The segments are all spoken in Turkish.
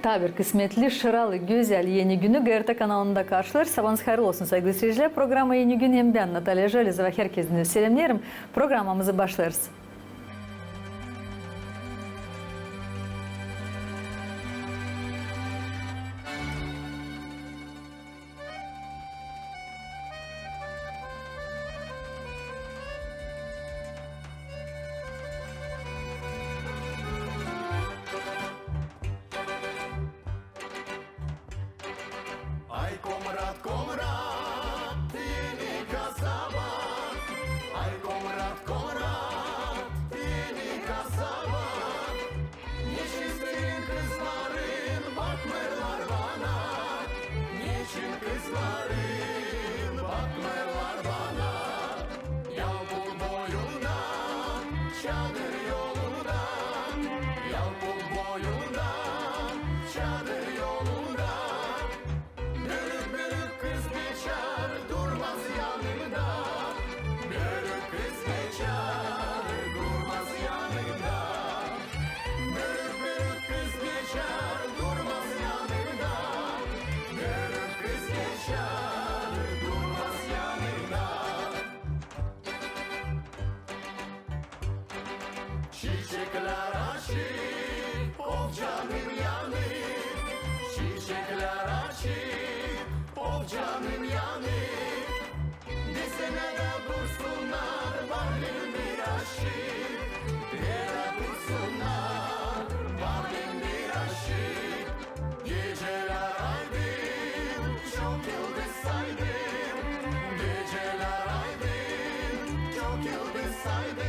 Tabir kısmetli, şıralı, güzel yeni günü GRT kanalında karşılar. Sabahınız hayırlı olsun sevgili seyirciler. Programa yeni gün hem ben Natalya Jölizova herkesini selamlarım. Programımızı başlarız. Çiçekler açık, of canım yanık. Çiçekler açık, of canım yanık. Desene de dursunlar, varlığım bir aşık. Dere dursunlar, varlığım bir aşık. Geceler aydın, çok yıldız saydım. Geceler aydın, çok yıldız saydım.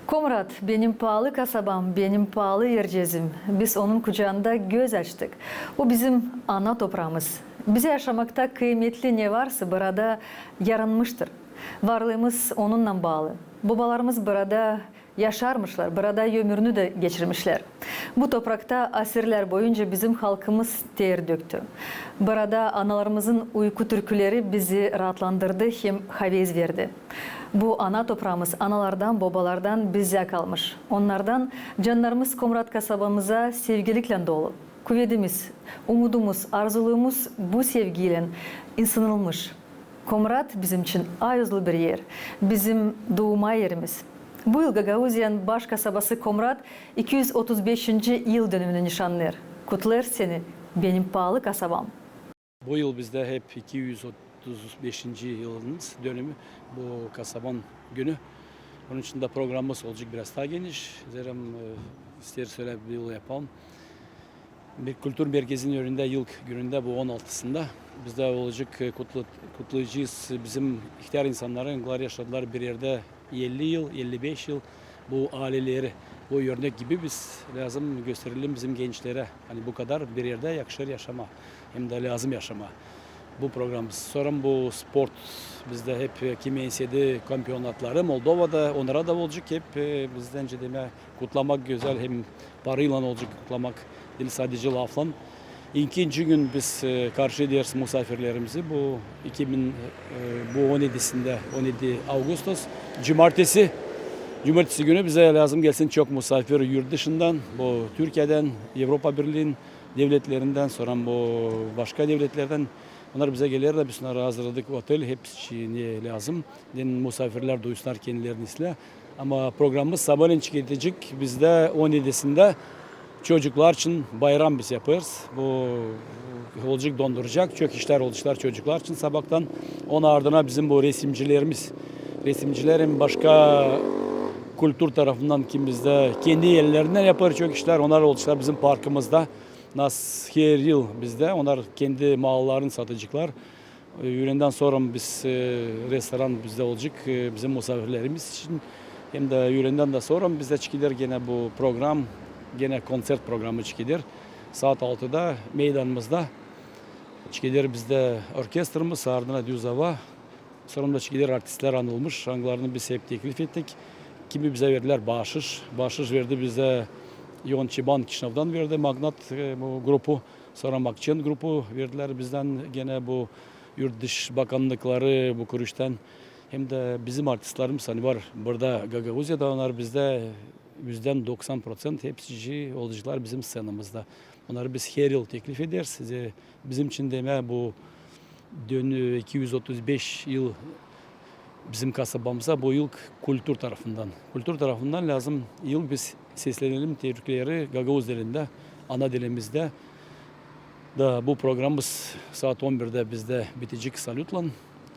Komrat, benim pahalı kasabam, benim pahalı yercezim. Biz onun kucağında göz açtık. O bizim ana toprağımız. Bize yaşamakta kıymetli ne varsa burada yaranmıştır. Varlığımız onunla bağlı. Babalarımız burada yaşarmışlar, burada ömrünü de geçirmişler. Bu toprakta asırlar boyunca bizim halkımız ter döktü. Burada analarımızın uyku türküleri bizi rahatlandırdı, hem haviz verdi. Bu ana toprağımız analardan, babalardan bize kalmış. Onlardan canlarımız Komrat kasabamıza sevgilikle dolu. Kuvvetimiz, umudumuz, arzuluğumuz bu sevgiyle ısınılmış. Komrat bizim için ayızlı bir yer, bizim doğma yerimiz. Bu yıl Gagauzyan baş kasabası Komrat 235. yıl dönümünü nişanlar. Kutlar seni, benim pahalı kasabam. Bu yıl bizde hep 235. yılımız dönümü, bu kasabanın günü. Onun için de programımız olacak biraz daha geniş. Zerem ister söyle bir yıl yapalım. Bir kültür merkezinin önünde yıl gününde bu 16'sında bizde olacak kutlayacağız. Bizim ihtiyar insanların yıllar yaşadılar bir yerde 50 yıl, 55 yıl bu aileleri, bu örnek gibi biz lazım gösterelim bizim gençlere. Hani bu kadar bir yerde yakışır yaşama, hem de lazım yaşama. Bu programımız. Sonra bu sport bizde hep kimi ensiyedi kampiyonatları Moldova'da onlara da olacak hep bizden deme kutlamak güzel hem parayla olacak kutlamak değil sadece laflan. İkinci gün biz karşı ediyoruz misafirlerimizi. Bu 17 Ağustos Cumartesi günü bize lazım gelsin çok misafir yurt dışından, bu Türkiye'den, Avrupa Birliği'nin devletlerinden, sonra bu başka devletlerden onlar bize gelir de biz onlara hazırladık otel hepsini lazım. Misafirler duysunlar kendilerini isle. Ama programımız sabahleyin çıkacak. Bizde 17'sinde çocuklar için bayram biz yaparız. Bu olacak donduracak. Çok işler olacaklar çocuklar için sabahtan. Onun ardına bizim bu resimcilerin başka kültür tarafından kim bizde kendi yerlerinden yapar çok işler. Onlar olacaklar bizim parkımızda. Her yıl bizde. Onlar kendi mallarını satacaklar. Öğlenden sonra biz restoran bizde olacak bizim misafirlerimiz için. Hem de öğlenden de sonra bizde çıkılır gene bu program. Gene konser programı çıkılır. Saat 6'da meydanımızda çıkılır bizde orkestrımız ardına düz hava. Sonra da çıkılır artistler anılmış. Ranglarını biz hep teklif ettik. Kimi bize verdiler bahşiş. Bahşiş verdi bize Yon Çiban Kişinav'dan verdi Magnat bu grubu. Sonra Makçen grubu verdiler bizden gene bu yurt dışı bakanlıkları bu kuruştan. Hem de bizim artistlerimiz hani var burada Gagavuzya'da onlar bizde %90 hepsi olacaklar bizim scenamızda. Onları biz her yıl teklif ederiz. Size bizim için deme bu 235 yıl bizim kasabamıza bu yıl kültür tarafından. Kültür tarafından lazım yıl biz seslenelim Türkleri Gagavuz dilinde, ana dilimizde. Da bu programımız saat 11'de bizde bitecek salutla.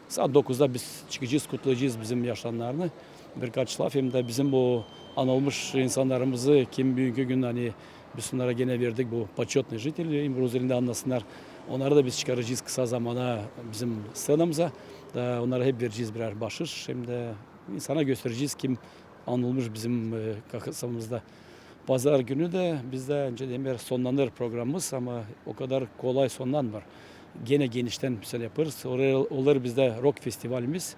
Saat 9'da biz çıkacağız, kutlayacağız bizim yaşananlarını. Birkaç laf hem de bizim bu anılmış insanlarımızı kim bugünkü gün hani biz onlara gene verdik bu почетный житель İmroz dilinde anlasınlar. Onları da biz çıkaracağız kısa zamana bizim scenamıza. Da onlara hep vereceğiz birer bahşiş. Hem de insana göstereceğiz kim anılmış bizim kasabamızda. Pazar günü de bizde önce demir sonlanır programımız ama o kadar kolay sonlanmıyor. Gene genişten bir yaparız. Olur bizde rock festivalimiz.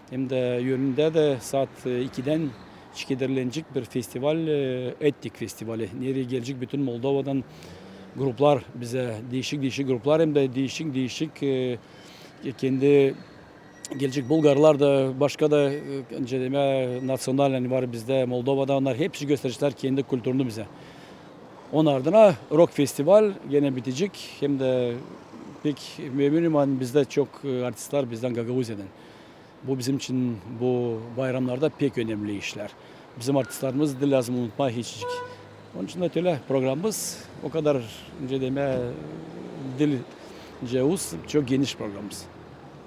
Hem de yönünde de saat 2'den çıkıdırlanacak bir festival, Ettik Festivali. Nereye gelecek bütün Moldova'dan gruplar bize değişik gruplar hem de değişik kendi gelecek Bulgarlar da başka da nasyonel yani var bizde Moldova'da onlar hepsi göstericiler kendi kültürünü bize. Onun ardına rock festival gene bitecek hem de pek memnunum bizde çok artistler bizden Gagavuzya'dan. Bu bizim için bu bayramlarda pek önemli işler. Bizim artistlerimiz de lazım unutma hiç. Onun için de öyle programımız o kadar çok geniş programımız.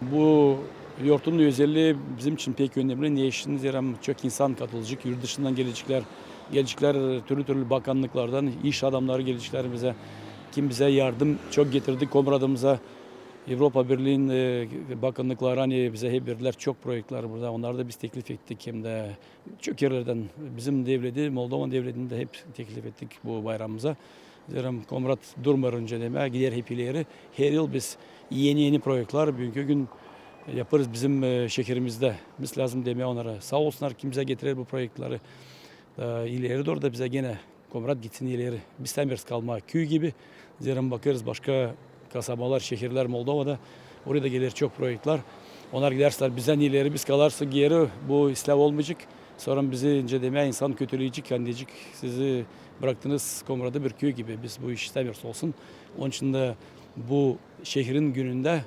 Bu yurtunun özelliği bizim için pek önemli. Niye işiniz çok insan katılacak, yurt dışından gelecekler türlü bakanlıklardan, iş adamları gelecekler bize. Kim bize yardım çok getirdik Komradımıza. Avrupa Birliği'nin bakanlıkları hani bize hep verdiler çok projeler burada. Onları da biz teklif ettik hem de çok yerlerden bizim devleti, Moldova devletini de hep teklif ettik bu bayramımıza. Zerem Komrat durmar önce deme gider hep ileri. Her yıl biz yeni projeler bugünkü gün yaparız bizim şehrimizde. Biz lazım demeye onlara. Sağ olsunlar kim bize getirir bu projeleri. İleri doğru da bize gene Komrat gitsin ileri. Biz temiz kalma köy gibi. Zerem bakarız başka kasabalar, şehirler Moldova'da. Oraya da gelir çok projeler. Onlar giderler bizden ileri biz kalarsa geri bu İslam olmayacak. Sonra bizi ince demeye insan kötüleyecek. Yani diyecek sizi bıraktınız Komrat'ta bir köy gibi. Biz bu iş istemiyoruz olsun. Onun için de bu şehrin gününde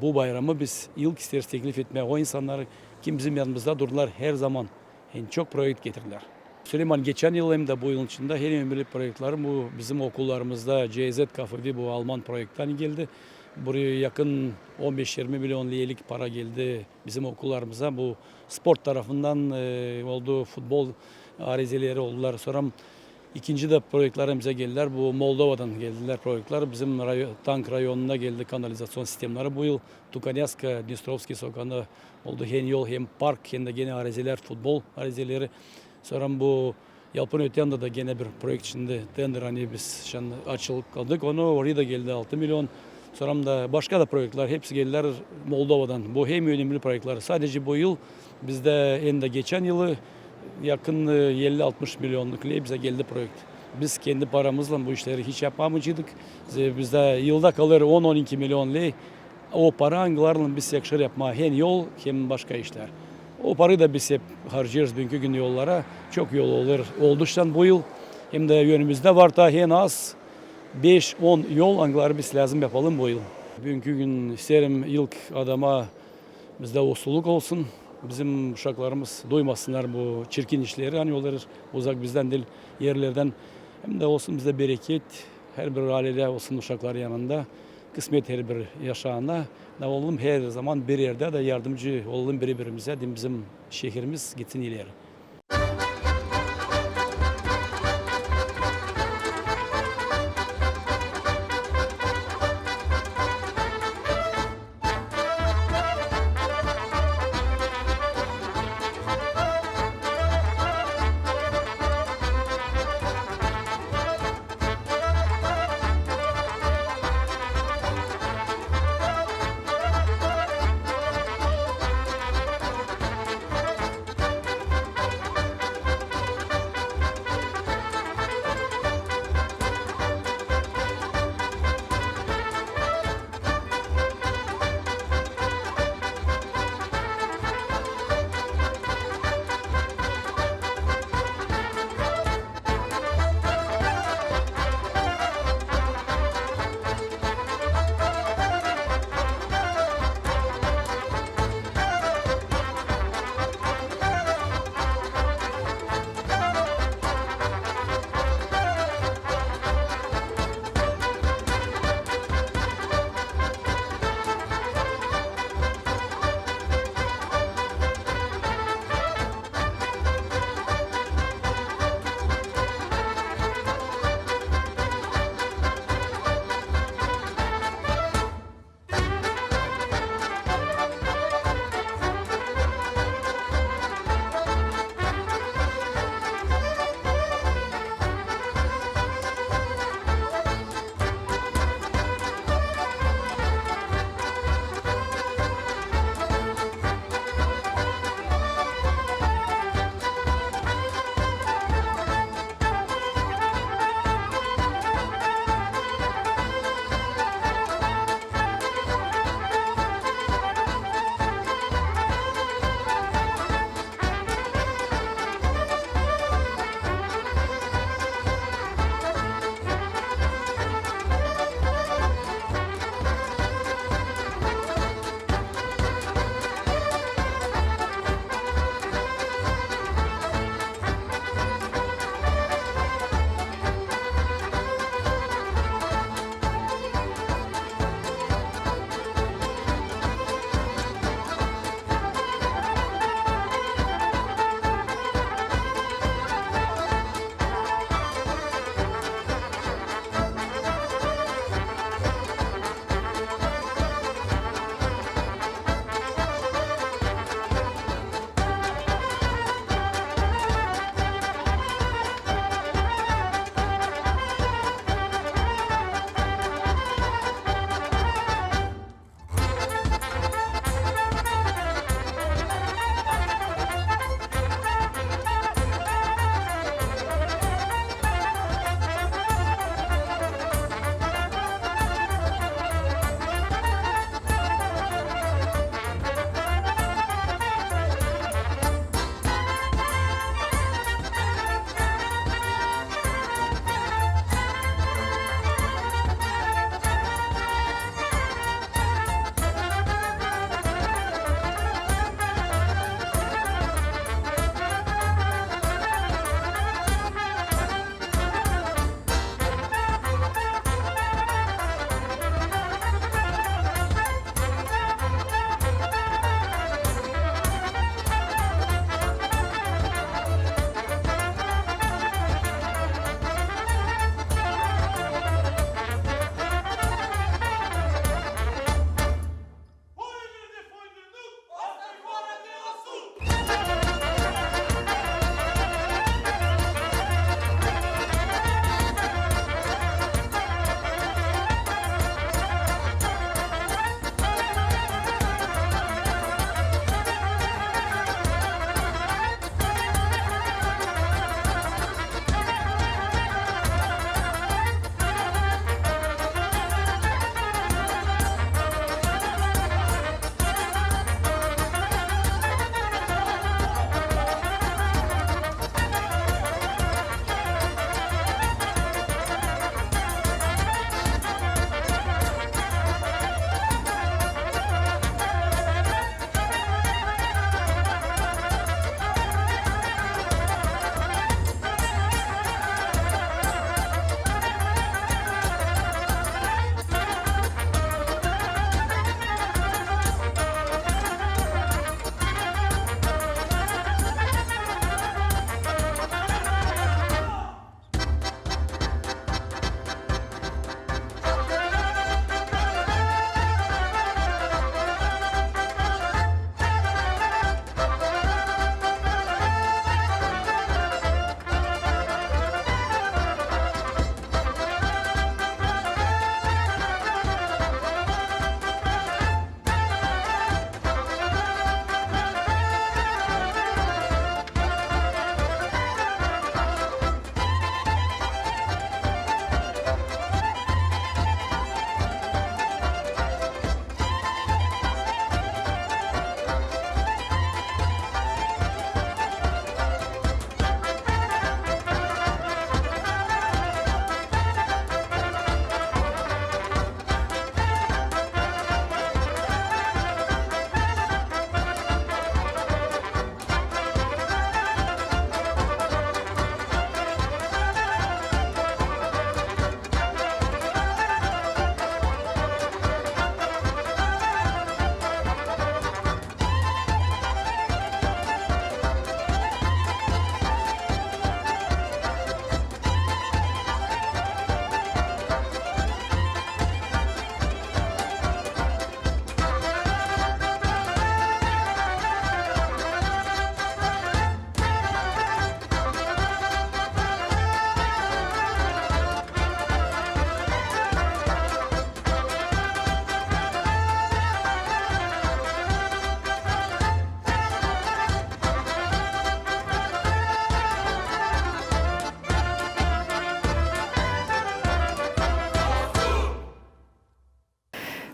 bu bayramı biz ilk isteriz teklif etmeye. O insanlar kim bizim yanımızda durdular her zaman. En çok proje getirdiler. Süleyman geçen yıl hem de bu yıl içinde her önemli projeler bu bizim okullarımızda CZ KFV bu Alman projekten geldi. Buraya yakın 15-20 milyon liyelik para geldi bizim okullarımıza. Bu spor tarafından oldu, futbol arizeleri oldular. Sonra ikinci de projelerimize geldiler. Bu Moldova'dan geldiler projeler. Bizim Tank rayonuna geldi kanalizasyon sistemleri. Bu yıl Tukanyaska, Dnistrovski sokağında oldu. Hem yol hem park hem de gene arizeler, futbol arizeleri. Sonra bu Yalpın Ötyan'da da gene bir proje içinde tender hani biz şu an açılıp kaldık. Oraya da geldi 6 milyon. Sonra da başka da projeler hepsi geldiler Moldova'dan. Bu hem önemli projeler. Sadece bu yıl bizde en de geçen yılı yakın 50-60 milyonluk bize geldi proje. Biz kendi paramızla bu işleri hiç yapamayacaktık. Bizde yılda kalır 10-12 milyon lei. O para hangilerle biz yakışır yapma hem yol hem başka işler. O parayı da biz hep harcıyoruz bugünkü gün yollara. Çok yol olur. Olduştan bu yıl hem de yönümüzde var da en az 5-10 yol hangileri biz lazım yapalım bu yıl. Bugünkü gün isterim ilk adama bizde usuluk olsun. Bizim uşaklarımız duymasınlar bu çirkin işleri. Hani yolları uzak bizden değil yerlerden. Hem de olsun bizde bereket. Her bir ailede olsun uşaklar yanında. Kısmet her bir yaşağına. Ne olalım her zaman bir yerde de yardımcı olalım birbirimize. Bizim şehrimiz gitsin ileri.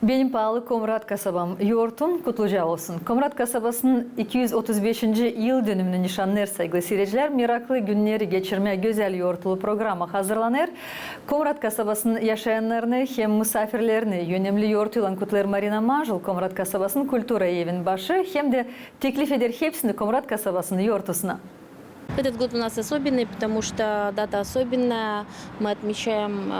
Benim pahalı Komrat kasabam, yoğurtun kutluca olsun. Komrat kasabasının 235. yıl dönümünü nişanlar saygılı seyirciler. Meraklı günleri geçirmeye güzel yoğurtlu programı hazırlanır. Komrat kasabasının yaşayanlarını hem misafirlerini önemli yoğurtuyla kutlar Marina Majul, Komrat kasabasının kultura evin başı, hem de teklif eder hepsini Komrat kasabasının yoğurtusuna. Этот год у нас особенный, потому что дата особенная. Мы отмечаем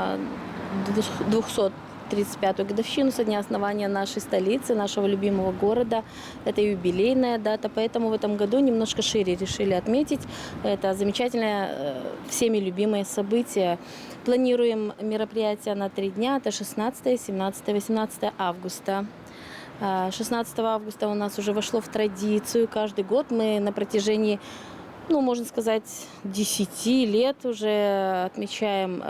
235-ю годовщину со дня основания нашей столицы, нашего любимого города. Это юбилейная дата, поэтому в этом году немножко шире решили отметить это замечательное, всеми любимое событие. Планируем мероприятие на 3 дня, это 16, 17, 18 августа. 16 августа у нас уже вошло в традицию. Каждый год мы на протяжении, можно сказать, 10 лет уже отмечаем,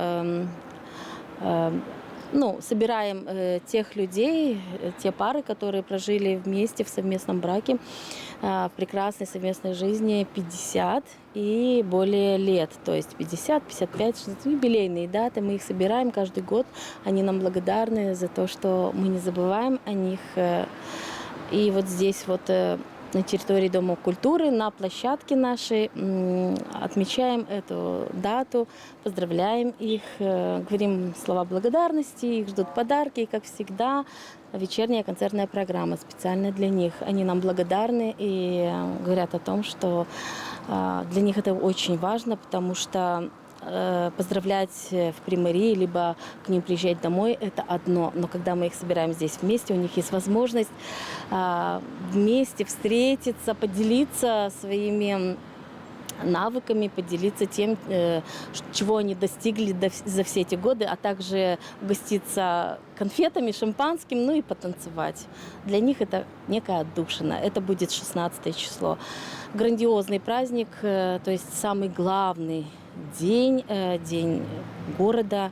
собираем тех людей, те пары, которые прожили вместе в совместном браке, в прекрасной совместной жизни 50 и более лет. То есть 50, 55, юбилейные даты. Мы их собираем каждый год. Они нам благодарны за то, что мы не забываем о них. И вот здесь на территории Дома культуры, на площадке нашей отмечаем эту дату, поздравляем их, говорим слова благодарности, их ждут подарки, и, как всегда, вечерняя концертная программа специально для них. Они нам благодарны и говорят о том, что для них это очень важно, потому что поздравлять в примарии, либо к ним приезжать домой, это одно. Но когда мы их собираем здесь вместе, у них есть возможность вместе встретиться, поделиться своими навыками, поделиться тем, чего они достигли за все эти годы, а также угоститься конфетами, шампанским, и потанцевать. Для них это некая отдушина. Это будет 16 число. Грандиозный праздник, то есть самый главный день города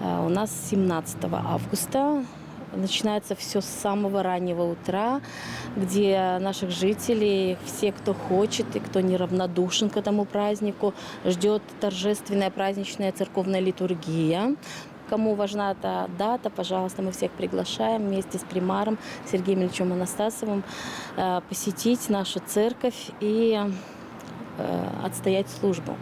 у нас 17 августа. Начинается все с самого раннего утра, где наших жителей, все, кто хочет и кто неравнодушен к этому празднику, ждет торжественная праздничная церковная литургия. Кому важна эта дата, пожалуйста, мы всех приглашаем вместе с примаром Сергеем Ильичем Анастасовым посетить нашу церковь и отстоять службу.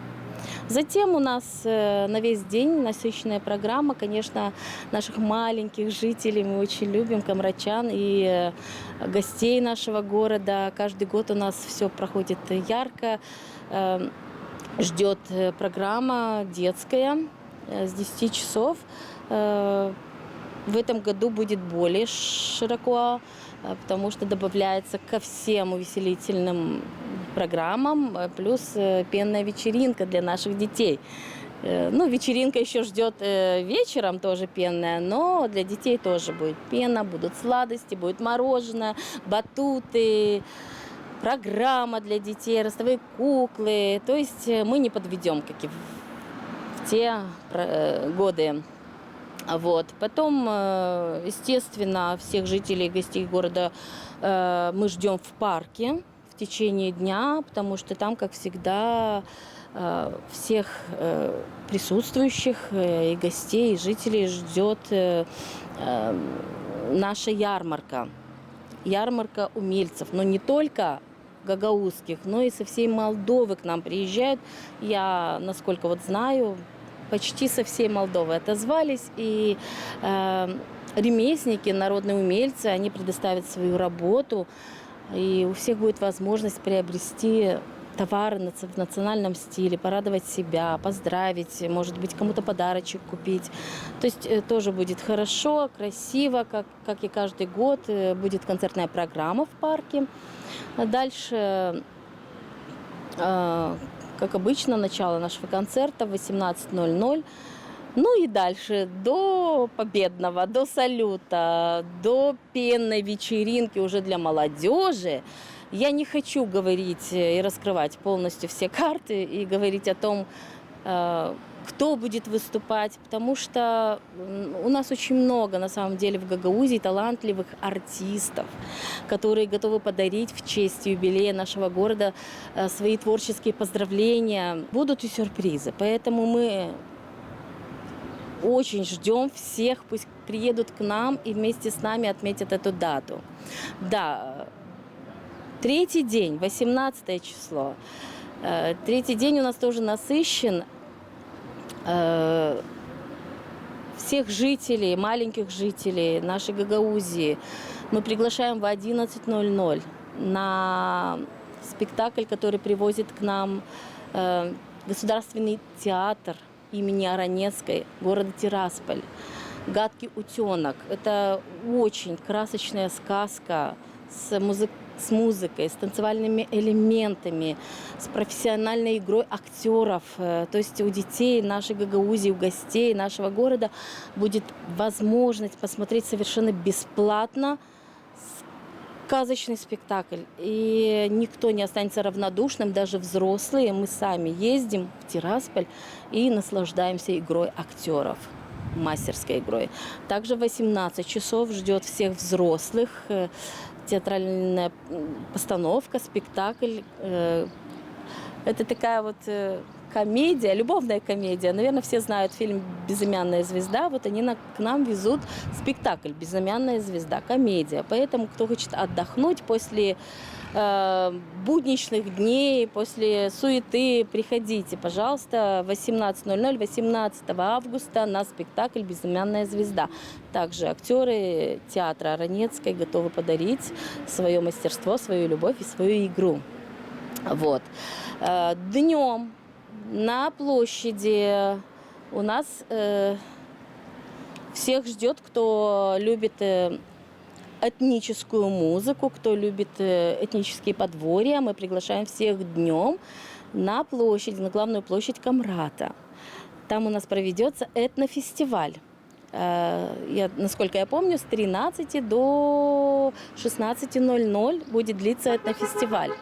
Затем у нас на весь день насыщенная программа. Конечно, наших маленьких жителей мы очень любим, комратчан и гостей нашего города. Каждый год у нас все проходит ярко. Ждет программа детская с 10 часов. В этом году будет более широко, потому что добавляется ко всем увеселительным программам плюс пенная вечеринка для наших детей. Вечеринка еще ждет вечером, тоже пенная, но для детей тоже будет пена, будут сладости, будет мороженое, батуты, программа для детей, ростовые куклы. То есть мы не подведем, как и в те годы. Потом, естественно, всех жителей и гостей города мы ждем в парке в течение дня, потому что там, как всегда, всех присутствующих и гостей, и жителей ждет наша ярмарка. Ярмарка умельцев, но не только гагаузских, но и со всей Молдовы к нам приезжают. Я, насколько знаю, почти со всей Молдовы отозвались, и ремесленники, народные умельцы, они предоставят свою работу, и у всех будет возможность приобрести товары в национальном стиле, порадовать себя, поздравить, может быть, кому-то подарочек купить. То есть тоже будет хорошо, красиво, как и каждый год. Будет концертная программа в парке. Дальше, как обычно, начало нашего концерта в 18:00. И дальше до победного, до салюта, до пенной вечеринки уже для молодежи. Я не хочу говорить и раскрывать полностью все карты и говорить о том, кто будет выступать, потому что у нас очень много, на самом деле, в Гагаузии талантливых артистов, которые готовы подарить в честь юбилея нашего города свои творческие поздравления. Будут и сюрпризы, поэтому мы очень ждем всех, пусть приедут к нам и вместе с нами отметят эту дату. Да, третий день, 18 число. Третий день у нас тоже насыщен. Всех жителей, маленьких жителей нашей Гагаузии мы приглашаем в 11:00 на спектакль, который привозит к нам Государственный театр имени Аронецкой города Тирасполь. «Гадкий утенок». Это очень красочная сказка с музыкой, с танцевальными элементами, с профессиональной игрой актеров. То есть у детей нашей Гагаузии, у гостей нашего города будет возможность посмотреть совершенно бесплатно сказочный спектакль. И никто не останется равнодушным, даже взрослые. Мы сами ездим в Тирасполь и наслаждаемся игрой актеров, мастерской игрой. Также в 18 часов ждет всех взрослых театральная постановка, спектакль. Это такая вот комедия, любовная комедия. Наверное, все знают фильм «Безымянная звезда». Вот они к нам везут спектакль «Безымянная звезда», комедия. Поэтому, кто хочет отдохнуть после будничных дней, после суеты, приходите, пожалуйста, в 18:00, 18 августа на спектакль «Безымянная звезда». Также актеры театра Аронецкой готовы подарить свое мастерство, свою любовь и свою игру. Вот. Днем на площади у нас всех ждет, кто любит этническую музыку, кто любит этнические подворья. Мы приглашаем всех днем на площадь, на главную площадь Камрата. Там у нас проведется этнофестиваль. Насколько я помню, с 13 до 16:00 будет длиться этнофестиваль.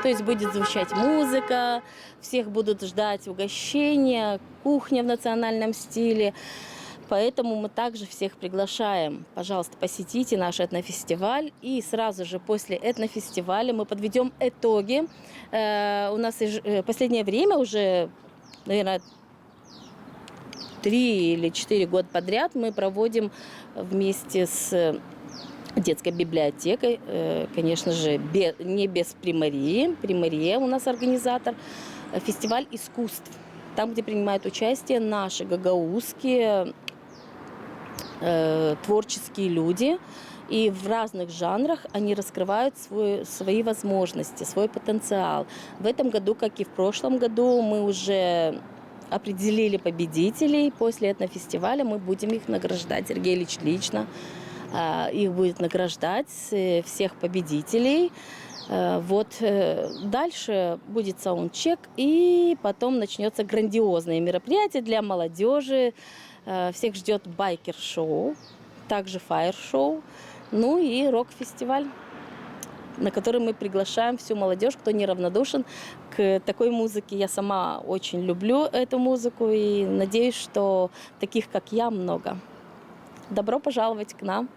То есть будет звучать музыка, всех будут ждать угощения, кухня в национальном стиле. Поэтому мы также всех приглашаем. Пожалуйста, посетите наш этнофестиваль. И сразу же после этнофестиваля мы подведем итоги. У нас в последнее время уже, наверное, 3 или 4 года подряд мы проводим вместе с детской библиотекой, конечно же, не без Примарии. Примария у нас организатор. Фестиваль искусств. Там, где принимают участие наши гагаузские творческие люди. И в разных жанрах они раскрывают свои возможности, свой потенциал. В этом году, как и в прошлом году, мы уже определили победителей. После этого фестиваля мы будем их награждать. Сергей Ильич лично их будет награждать, всех победителей. Вот дальше будет саундчек, и потом начнется грандиозное мероприятие для молодежи. Всех ждет байкер-шоу, также фаер-шоу, ну и рок-фестиваль, на который мы приглашаем всю молодежь, кто неравнодушен к такой музыке. Я сама очень люблю эту музыку и надеюсь, что таких, как я, много. Добро пожаловать к нам.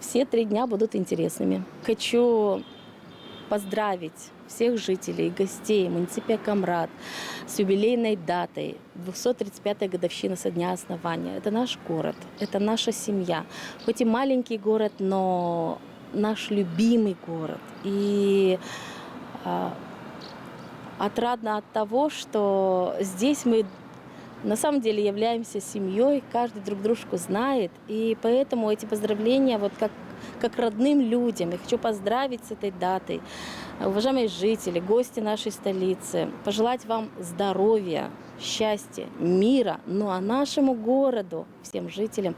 Все 3 дня будут интересными. Хочу поздравить всех жителей и гостей муниципия Камрат с юбилейной датой 235-я годовщина со дня основания. Это наш город, это наша семья. Хоть и маленький город, но наш любимый город. И отрадно от того, что здесь мы на самом деле являемся семьей, каждый друг дружку знает, и поэтому эти поздравления вот как родным людям. Я хочу поздравить с этой датой. Уважаемые жители, гости нашей столицы, пожелать вам здоровья, счастья, мира, ну а нашему городу, всем жителям,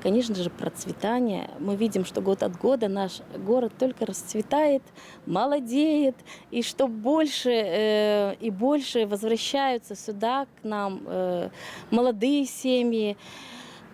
конечно же, процветания. Мы видим, что год от года наш город только расцветает, молодеет, и что больше и больше возвращаются сюда к нам молодые семьи.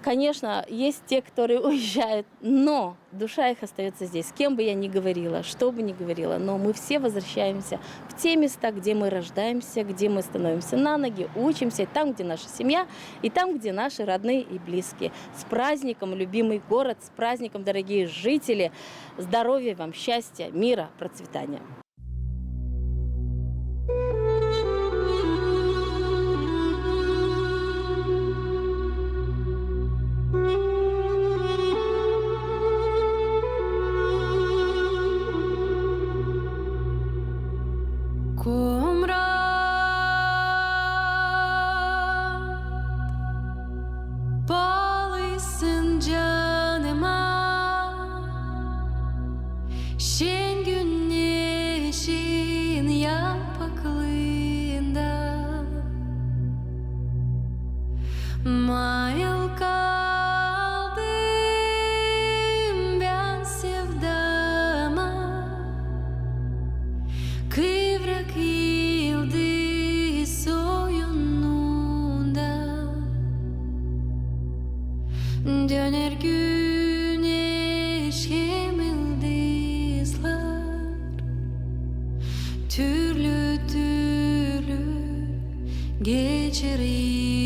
Конечно, есть те, которые уезжают, но душа их остается здесь. С кем бы я ни говорила, что бы ни говорила, но мы все возвращаемся в те места, где мы рождаемся, где мы становимся на ноги, учимся, там, где наша семья, и там, где наши родные и близкие. С праздником, любимый город, с праздником, дорогие жители. Здоровья вам, счастья, мира, процветания. türlü türlü geçirir.